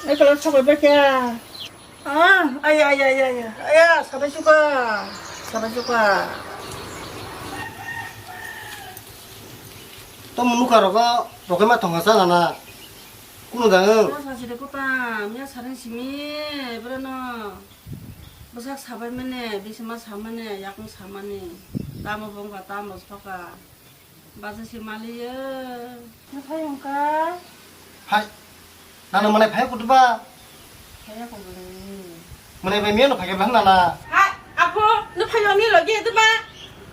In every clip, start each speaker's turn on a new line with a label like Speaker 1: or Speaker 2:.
Speaker 1: kalau sampai baca. Ayah, sampai suka.
Speaker 2: 또 문누가 로가 로게마 동가사 나나 꾸누당은
Speaker 1: 사실에 꽃다 미야 사랑심이 그러나 뭐삭 사발면에 비스마 사만에 약국 사만에 따모 봉가 따모 스파가 맞으시 말이야 나 파용가
Speaker 2: 하이 나는 만에 파이 꾸두바
Speaker 1: 파야 공부래
Speaker 2: 만에 베미는 파게 방나나
Speaker 1: 아포 너 파용이 러기 해도봐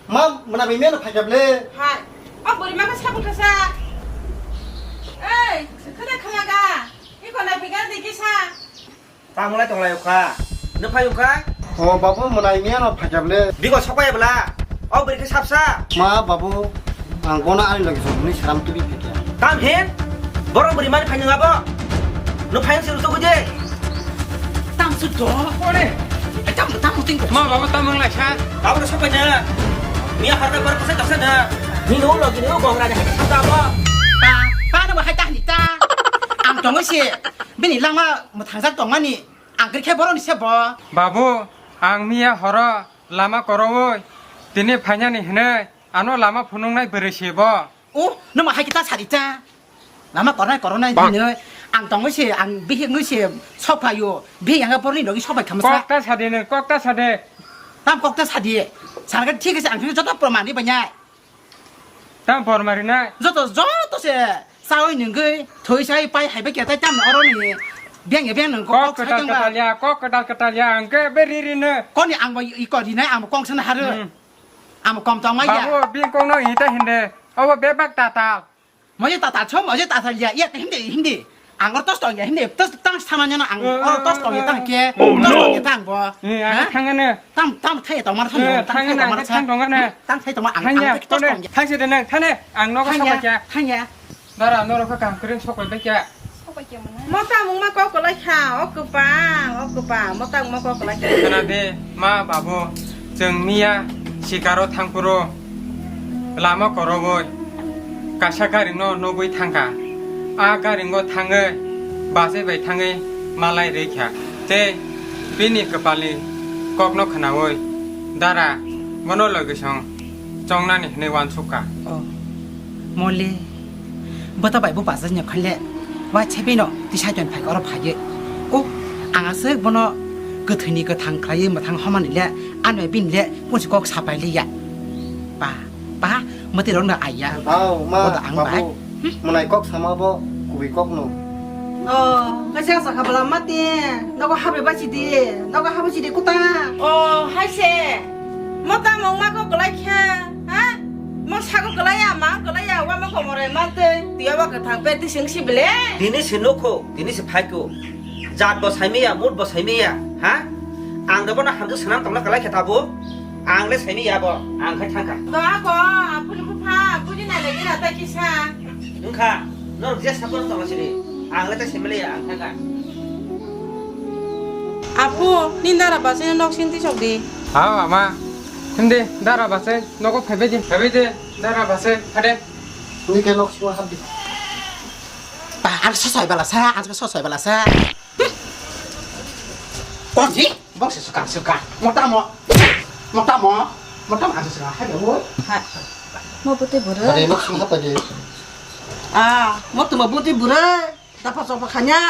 Speaker 2: 마 만에 베미는 파게 블레
Speaker 1: 하이 머리만 사고 가사 에이 그래 가야가 이거 나 비가 되기 사
Speaker 3: 땅물에 동라요카 너 파요카
Speaker 2: 어 바보 만에 베미는 파게 블레
Speaker 3: 비고 속아야 블라 버리게 삽사
Speaker 2: 마 바보 안고나 아니 러기 소문이 사람 투비 패게
Speaker 3: 땀hen 뭐랑 버리만 파냐가 너 파용 쓰는 또 그제
Speaker 1: 땅 쓰도
Speaker 3: 그래
Speaker 1: 땅 띵고
Speaker 4: 마 바보 땀을 나차
Speaker 3: 나보다 속아냐 미야 하루에 버리고 생각하나 니 놀러 기는 거 먹으라냐 하다 봐
Speaker 1: ป้าต้องมาให้ตาหนิตาอ่างตรงก็เสียไม่หนีลังมาทางสักตรงนี่อ่างก็แค่บ่ต้องเสียบ่
Speaker 4: 바보 앙미야 허러 라마 걸어오 디네 파냐니 헤네 아노 라마 분홍나이 버르시버
Speaker 1: โอ้นึกมาให้กีตาร์สาดิจ้าแล้วมาก่อนหน้านี่เนยอ่างตรงก็เสียอ่างบิเฮงก็เสียชอบพายุบิอย่างก็บ่นี่ดอกชอบไปคำซะ
Speaker 4: 꺽다 사대는 꺽다 사대
Speaker 1: ตามกอกตาสาดีสารกันที่ก็เสียอ่างคือจะต้องประมาณนี้ปะเนี่ย
Speaker 4: 땀 버르마리나
Speaker 1: จะเสียสาวหนึ่งก็ถอยใช้ไปให้ไปเกี่ยวใต้จ้ำเอานี่เบี้ยหนึ่งก็ใช้จังหวะ
Speaker 4: 꺽끄달끄달야 안게 베리리네
Speaker 1: ก้อนนี่อ่างไปอีกก่อนดีนะอ่างมากองชนะฮะเลยอ่างมากองตองไม่ยา
Speaker 4: 바보 빈꽁노 이따 힌데 어버 베박 따따
Speaker 1: ไม่ใช่ตาชมไม่ใช่ตาทะเลเอียดhindiอ่างก็ต้องต่ออย่างhindiตั้งทำมันยังอ่างก็ต้องต่ออย่างตั้งแกต้องต่ออย่างตั้งบ่
Speaker 4: 이 안에 탕하네
Speaker 1: ตั้งไทยต่อมาทั้งตั้งไทยต่อมาตั้งไทยต่อมาอ่าง
Speaker 4: 한야
Speaker 1: ต้องต่อ
Speaker 4: 또네 탕시대는 타네 앙노가
Speaker 1: ทั้ง
Speaker 4: 사바자
Speaker 1: ทั้ง
Speaker 4: 나라 너로 가까 그런 속을 뺏자
Speaker 1: มอตั้งมึงมาก็ก็เลยข่าวกูป่ามอตั้งมาก็ก็เลย
Speaker 4: 하나데 마 바보 정미야 시가로 탕구로 라마 걸어보 가샤가링노 노부이 탕가 아가링고 탕을 바세베 탕을 말라이 레캬 제 비니 그빨리 꼭노 크나오이 다라 모노로그성 정난이 내 완숙가
Speaker 1: โมเลบ่ต้องไปบ่ป่าซะเนี่ยคันแหละว่าใช่พี่เนาะที่ชายจนไผก็รพายเยอะโอ้อ่างอาเซกบ่เนาะก็ทีนี้ก็ทางใครมาทางห้องมันนี่แหละอันไว้บินแหละพวกสิก็สาไปเลยอ่ะป้ามาติดรถน่ะไอ้ยะ
Speaker 2: 아우 마 바보 만에 꺽 사마보 구비 꺽노
Speaker 1: อ๋อก็เสียงสักบลามาตินก็หาไปบ้านสิดีนก็หาไปสิดีกูตาอ๋อให้เสมาตามองมาก็ไล่แค่ฮะมาชักก็ไล่อ่ะมาก็ไล่อ่ะว่ามันก็บ่ได้มาเตเดี๋ยวว่าก็ทางไปที่เสียงสิบเลย
Speaker 3: 디니 신놓고 디니 파이고 자도 사이미야 못보 사이미야 하 앙더보나 함도 사람 동라 갈라 개타보 앙레 사이미야 보 앙카 탕카
Speaker 1: ก็ก็พูดพาพูดที่ไหนเลยนี่น่ะตะกี้ซะ
Speaker 3: 응카 너는 그제 사건 동라시니 앙레 때 사이미야 앙카가
Speaker 5: อาพูนี่น่ารักบ้าเส้นนอกชิ้นที่โชคดี
Speaker 4: 아마 근데 나라바세 너고 베베지 나라바세 하래
Speaker 2: 니게 럭시고 한비
Speaker 1: ป่าอันซอยบาลาซาอันซอยบาลาซาก่อนสิบ้องสิสุกามอตามอันสุกาให้เดี๋ยวโว้ย
Speaker 5: มาปุติบุรุษ
Speaker 2: 아니 럭시 하다지
Speaker 1: มอตุมาบุติบุระตาพอสอบขันยา